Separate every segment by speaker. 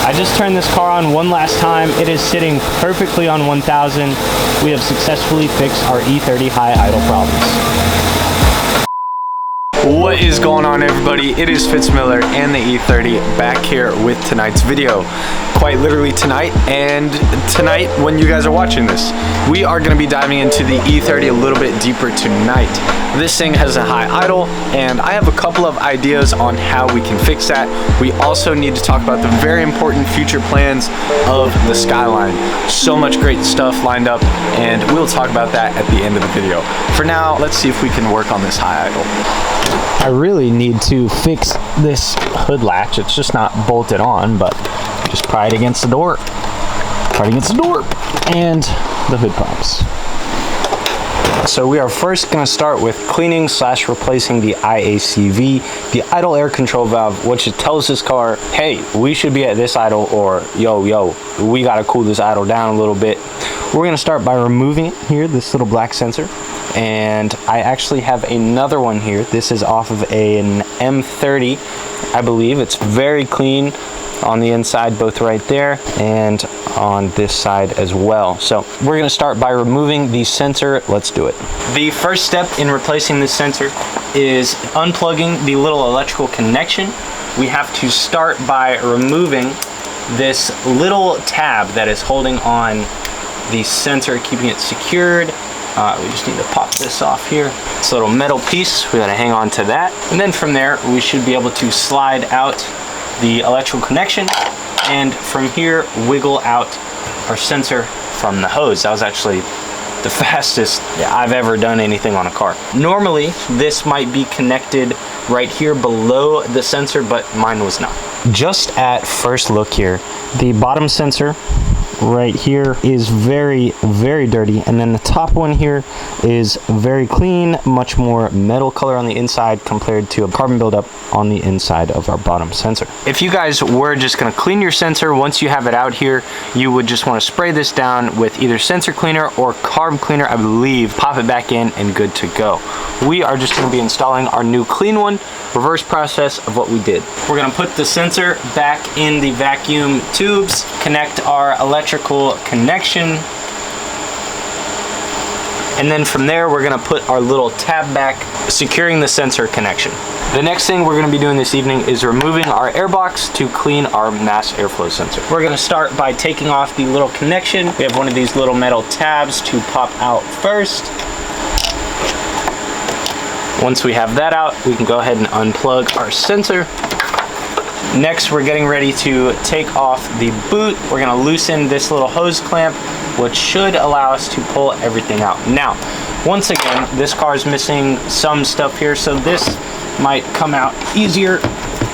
Speaker 1: I just turned this car on one last time. It is sitting perfectly on 1000. We have successfully fixed our E30 high idle problems.
Speaker 2: What is going on, everybody? It is Fitz Miller and the E30 back here with tonight's video. Quite literally tonight, and tonight when you guys are watching this, we are going to be diving into the E30 a little bit deeper tonight. This thing has a high idle, and I have a couple of ideas on how we can fix that. We also need to talk about the very important future plans of the Skyline. So much great stuff lined up, and we'll talk about that at the end of the video. For now, let's see if we can work on this high idle.
Speaker 1: I really need to fix this hood latch. It's just not bolted on, but just pry it against the door. Pry it against the door and the hood props. So we are first going to start with cleaning / replacing the IACV, the idle air control valve, which tells this car, hey, we should be at this idle, or yo, we got to cool this idle down a little bit. We're going to start by removing it here, this little black sensor. And I actually have another one here. This is off of an M30, I believe. It's very clean on the inside, both right there and on this side as well. So we're going to start by removing the sensor. Let's do it. The first step in replacing this sensor is unplugging the little electrical connection. We have to start by removing this little tab that is holding on the sensor, keeping it secured. We just need to pop this off here. This little metal piece, we gotta hang on to that. And then from there, we should be able to slide out the electrical connection, and from here, wiggle out our sensor from the hose. That was actually the fastest I've ever done anything on a car. Normally, this might be connected right here below the sensor, but mine was not. Just at first look here, the bottom sensor right here is very dirty, and then the top one here is very clean, much more metal color on the inside compared to a carbon buildup on the inside of our bottom sensor. If you guys were just going to clean your sensor once you have it out here, you would just want to spray this down with either sensor cleaner or carb cleaner, I believe, pop it back in, and good to go. We are just going to be installing our new clean one. Reverse process of what we did. We're going to put the sensor back in the vacuum tubes, connect our electrical connection, and then from there we're going to put our little tab back, securing the sensor connection. The next thing we're going to be doing this evening is removing our air box to clean our mass airflow sensor. We're going to start by taking off the little connection. We have one of these little metal tabs to pop out first. Once we have that out, we can go ahead and unplug our sensor. Next, we're getting ready to take off the boot. We're going to loosen this little hose clamp, which should allow us to pull everything out. Now, once again, this car is missing some stuff here, so this might come out easier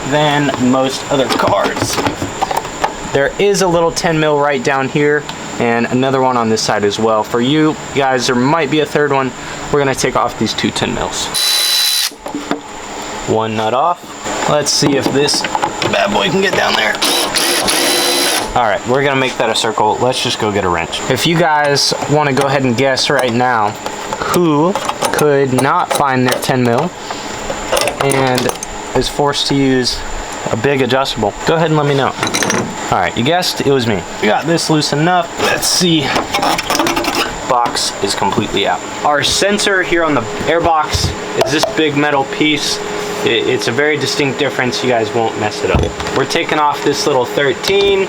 Speaker 1: than most other cars. There is a little 10 mil right down here, and another one on this side as well. For you guys, there might be a third one. We're going to take off these two 10 mils. One nut off. Let's see if this bad boy can get down there. All right, we're gonna make that a circle. Let's just go get a wrench. If you guys want to go ahead and guess right now who could not find their 10 mil and is forced to use a big adjustable, go ahead and let me know. All right, you guessed, it was me. We got this loose enough. Let's see. Box is completely out. Our sensor here on the airbox is this big metal piece. It's a very distinct difference. You guys won't mess it up. We're taking off this little 13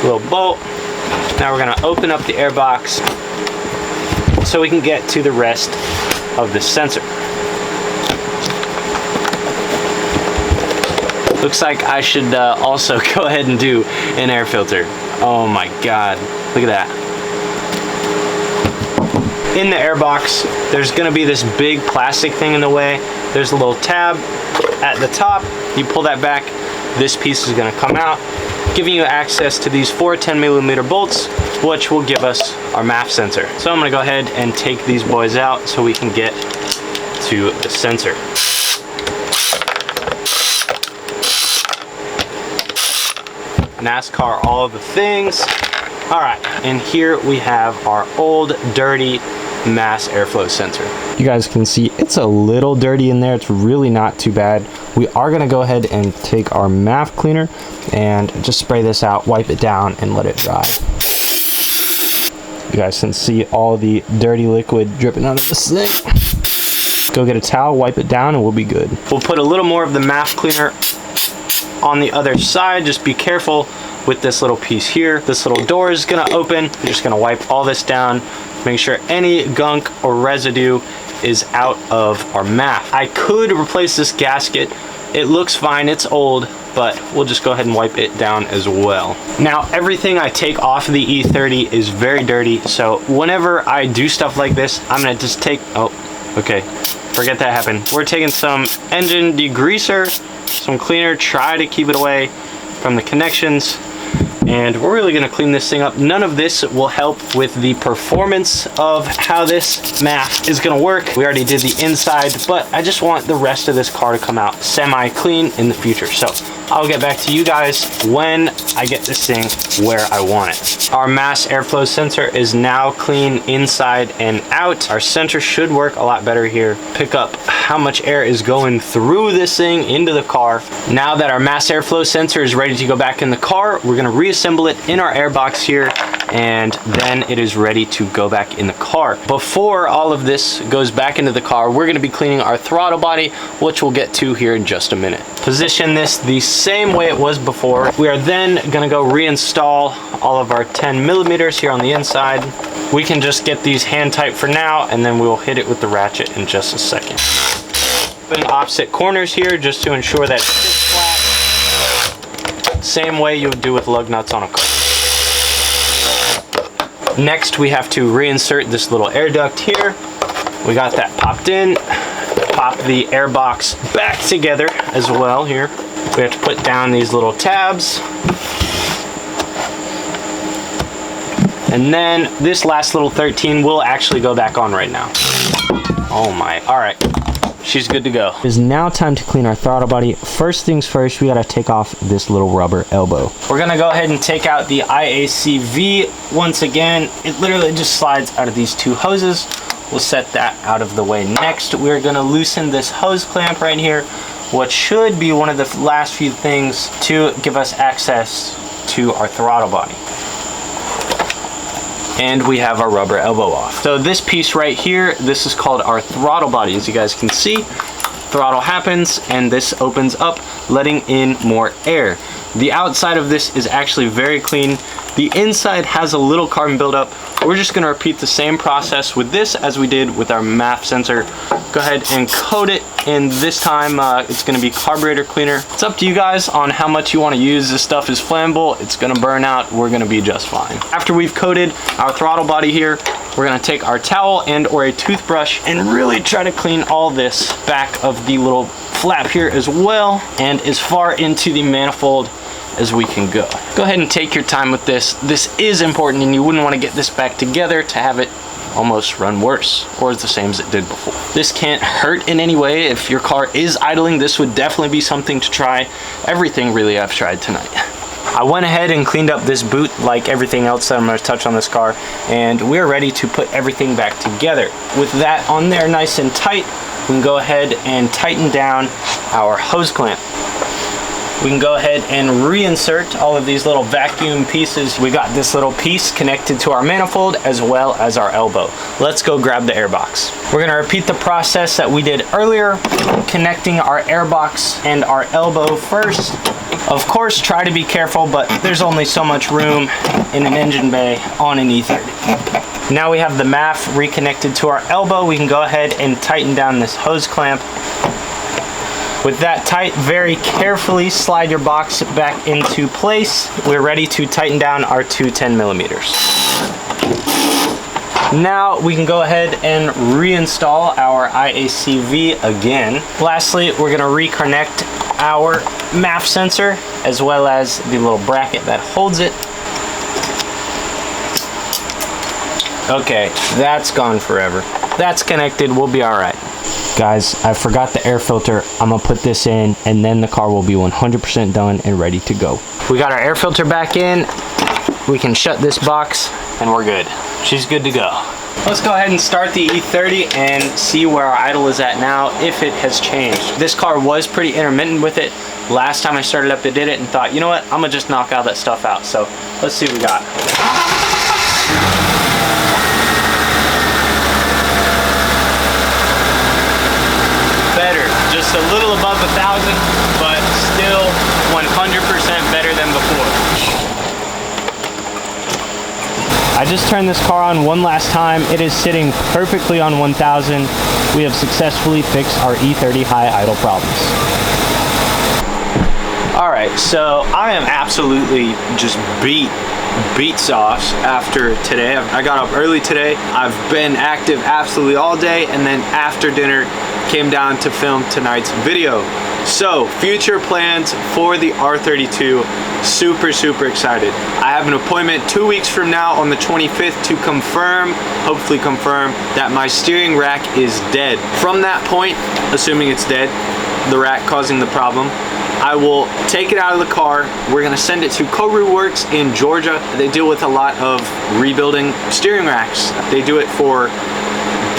Speaker 1: little bolt. Now we're going to open up the airbox so we can get to the rest of the sensor. Looks like I should also go ahead and do an air filter. Oh my god, look at that. In the airbox, there's going to be this big plastic thing in the way. There's a little tab at the top. You pull that back, this piece is going to come out, giving you access to these 4 10mm bolts, which will give us our MAF sensor. So I'm going to go ahead and take these boys out so we can get to the sensor. NASCAR, all of the things. All right, and here we have our old dirty mass airflow sensor. You guys can see it's a little dirty in there. It's really not too bad. We are gonna go ahead and take our MAF cleaner and just spray this out, wipe it down, and let it dry. You guys can see all the dirty liquid dripping out of this thing. Go get a towel, wipe it down, and we'll be good. We'll put a little more of the MAF cleaner on the other side. Just be careful with this little piece here. This little door is gonna open. We're just gonna wipe all this down, make sure any gunk or residue is out of our MAF. I could replace this gasket. It looks fine, it's old, but we'll just go ahead and wipe it down as well. Now, everything I take off of the E30 is very dirty, so whenever I do stuff like this, I'm gonna just take, oh, okay, forget that happened. We're taking some engine degreaser, some cleaner, try to keep it away from the connections, and we're really gonna clean this thing up. None of this will help with the performance of how this MAF is gonna work. We already did the inside, but I just want the rest of this car to come out semi-clean in the future. So I'll get back to you guys when I get this thing where I want it. Our mass airflow sensor is now clean inside and out. Our sensor should work a lot better here. Pick up how much air is going through this thing into the car. Now that our mass airflow sensor is ready to go back in the car, we're gonna reassemble it in our airbox here, and then it is ready to go back in the car. Before all of this goes back into the car, we're gonna be cleaning our throttle body, which we'll get to here in just a minute. Position this the same way it was before. We are then gonna go reinstall all of our 10 millimeters here on the inside. We can just get these hand tight for now, and then we'll hit it with the ratchet in just a second. In opposite corners here, just to ensure that it sits flat. Same way you would do with lug nuts on a car. Next, we have to reinsert this little air duct here. We got that popped in. Pop the air box back together as well here. We have to put down these little tabs. And then this last little 13 will actually go back on right now. Oh my, all right. She's good to go. It is now time to clean our throttle body. First things first, we gotta take off this little rubber elbow. We're gonna go ahead and take out the IACV once again. It literally just slides out of these two hoses. We'll set that out of the way next. We're gonna loosen this hose clamp right here, what should be one of the last few things to give us access to our throttle body. And we have our rubber elbow off. So this piece right here, this is called our throttle body. As you guys can see, throttle happens and this opens up, letting in more air. The outside of this is actually very clean. The inside has a little carbon buildup. We're just gonna repeat the same process with this as we did with our MAF sensor. Go ahead and coat it, and this time it's gonna be carburetor cleaner. It's up to you guys on how much you wanna use. This stuff is flammable, it's gonna burn out, we're gonna be just fine. After we've coated our throttle body here, we're gonna take our towel and or a toothbrush and really try to clean all this back of the little flap here as well, and as far into the manifold as we can go. Go ahead and take your time with this. This is important, and you wouldn't want to get this back together to have it almost run worse or the same as it did before. This can't hurt in any way. If your car is idling, this would definitely be something to try. Everything really I've tried tonight. I went ahead and cleaned up this boot like everything else that I'm going to touch on this car, and we're ready to put everything back together. With that on there nice and tight, we can go ahead and tighten down our hose clamp. We can go ahead and reinsert all of these little vacuum pieces. We got this little piece connected to our manifold as well as our elbow. Let's go grab the airbox. We're gonna repeat the process that we did earlier, connecting our airbox and our elbow first. Of course, try to be careful, but there's only so much room in an engine bay on an E30. Now we have the MAF reconnected to our elbow. We can go ahead and tighten down this hose clamp. With that tight, very carefully slide your box back into place. We're ready to tighten down our two 10 millimeters. Now we can go ahead and reinstall our IACV again. Lastly, we're gonna reconnect our MAF sensor as well as the little bracket that holds it. Okay, that's gone forever. That's connected, we'll be all right. Guys, I forgot the air filter. I'm gonna put this in and then the car will be 100% done and ready to go. We got our air filter back in. We can shut this box and we're good. She's good to go. Let's go ahead and start the E30 and see where our idle is at now, if it has changed. This car was pretty intermittent with it. Last time I started up, it did it and thought, you know what, I'm gonna just knock all that stuff out. So let's see what we got. Better, just a little above 1,000, but still 100% better than before. I just turned this car on one last time. It is sitting perfectly on 1,000. We have successfully fixed our E30 high idle problems. All right, so I am absolutely just beat sauce after today. I got up early today. I've been active absolutely all day, and then after dinner came down to film tonight's video. So future plans for the R32, super excited. I have an appointment 2 weeks from now on the 25th to confirm, hopefully confirm, that my steering rack is dead. From that point, assuming it's dead, the rack causing the problem, I will take it out of the car. We're gonna send it to Koru Works in Georgia. They deal with a lot of rebuilding steering racks. They do it for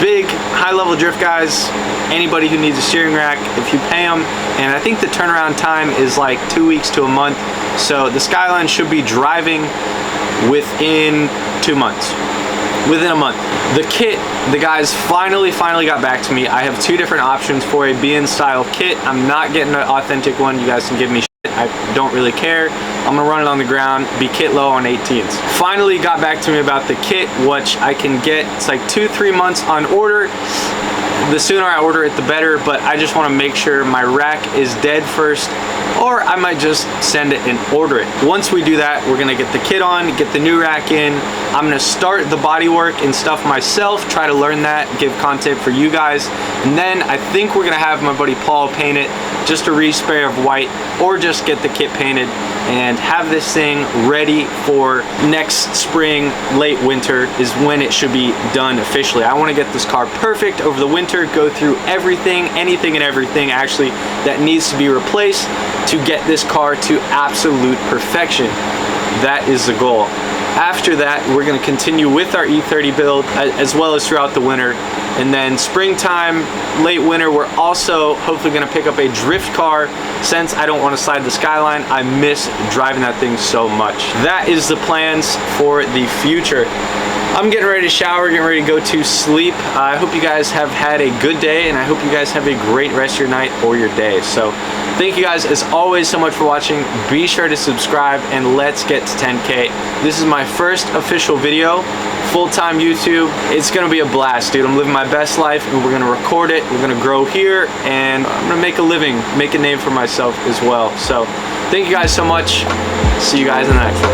Speaker 1: big, high-level drift guys, anybody who needs a steering rack, if you pay them. And I think the turnaround time is like 2 weeks to a month. So the Skyline should be driving within 2 months. Within a month. The kit, the guys finally got back to me. I have 2 different options for a BN style kit. I'm not getting an authentic one. You guys can give me shit. I don't really care. I'm gonna run it on the ground, be kit low on 18s. Finally got back to me about the kit, which I can get. It's like 2-3 months on order. The sooner I order it, the better, but I just wanna make sure my rack is dead first, or I might just send it and order it. Once we do that, we're gonna get the kit on, get the new rack in. I'm gonna start the bodywork and stuff myself, try to learn that, give content for you guys. And then I think we're gonna have my buddy Paul paint it, just a respray of white, or just get the kit painted and have this thing ready for next spring, late winter is when it should be done officially. I wanna get this car perfect over the winter, go through everything, anything and everything actually that needs to be replaced to get this car to absolute perfection. That is the goal. After that, we're gonna continue with our E30 build as well as throughout the winter. And then springtime, late winter, we're also hopefully gonna pick up a drift car since I don't wanna slide the Skyline. I miss driving that thing so much. That is the plans for the future. I'm getting ready to shower, getting ready to go to sleep. I hope you guys have had a good day, and I hope you guys have a great rest of your night or your day. So thank you guys as always so much for watching. Be sure to subscribe, and let's get to 10K. This is my first official video, full-time YouTube. It's gonna be a blast, dude. I'm living my best life, and we're gonna record it. We're gonna grow here, and I'm gonna make a living, make a name for myself as well. So thank you guys so much. See you guys in the next one.